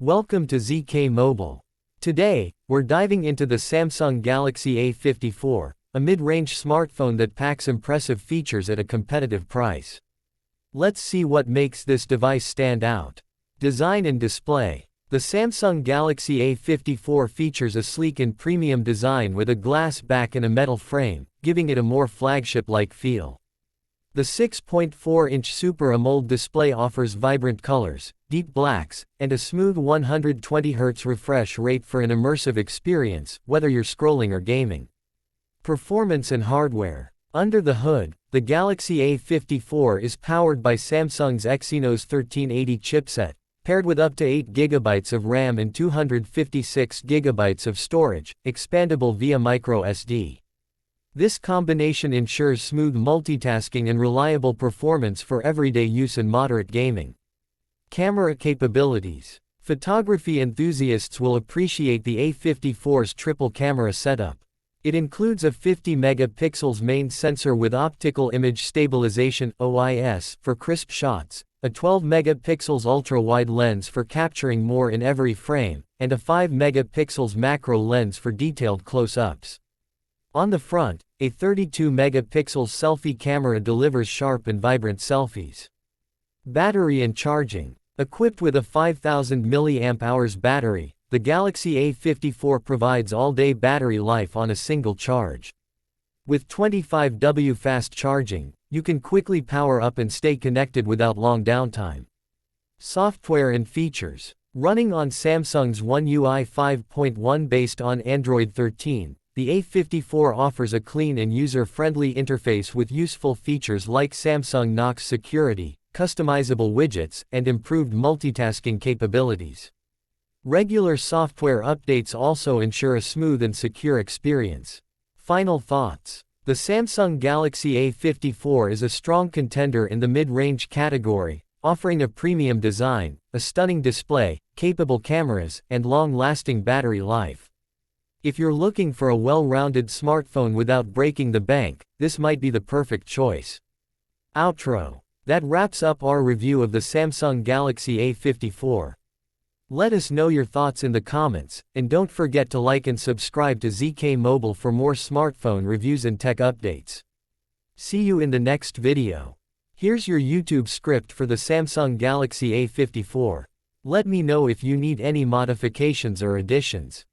Welcome to ZK Mobile. Today, we're diving into the Samsung Galaxy A54, a mid-range smartphone that packs impressive features at a competitive price. Let's see what makes this device stand out. Design and display. The Samsung Galaxy A54 features a sleek and premium design with a glass back and a metal frame, giving it a more flagship-like feel. The 6.4-inch Super AMOLED display offers vibrant colors, deep blacks, and a smooth 120Hz refresh rate for an immersive experience, whether you're scrolling or gaming. Performance and hardware. Under the hood, the Galaxy A54 is powered by Samsung's Exynos 1380 chipset, paired with up to 8 GB of RAM and 256 GB of storage, expandable via microSD. This combination ensures smooth multitasking and reliable performance for everyday use and moderate gaming. Camera capabilities. Photography enthusiasts will appreciate the A54's triple camera setup. It includes a 50-megapixels main sensor with optical image stabilization (OIS) for crisp shots, a 12-megapixels ultra-wide lens for capturing more in every frame, and a 5-megapixels macro lens for detailed close-ups. On the front, a 32-megapixel selfie camera delivers sharp and vibrant selfies. Battery and charging. Equipped with a 5000 mAh battery, the Galaxy A54 provides all-day battery life on a single charge. With 25W fast charging, you can quickly power up and stay connected without long downtime. Software and features. Running on Samsung's One UI 5.1 based on Android 13, the A54 offers a clean and user-friendly interface with useful features like Samsung Knox security, customizable widgets, and improved multitasking capabilities. Regular software updates also ensure a smooth and secure experience. Final thoughts. The Samsung Galaxy A54 is a strong contender in the mid-range category, offering a premium design, a stunning display, capable cameras, and long-lasting battery life. If you're looking for a well-rounded smartphone without breaking the bank, this might be the perfect choice. Outro. That wraps up our review of the Samsung Galaxy A54. Let us know your thoughts in the comments, and don't forget to like and subscribe to ZK Mobile for more smartphone reviews and tech updates. See you in the next video. Here's your YouTube script for the Samsung Galaxy A54. Let me know if you need any modifications or additions.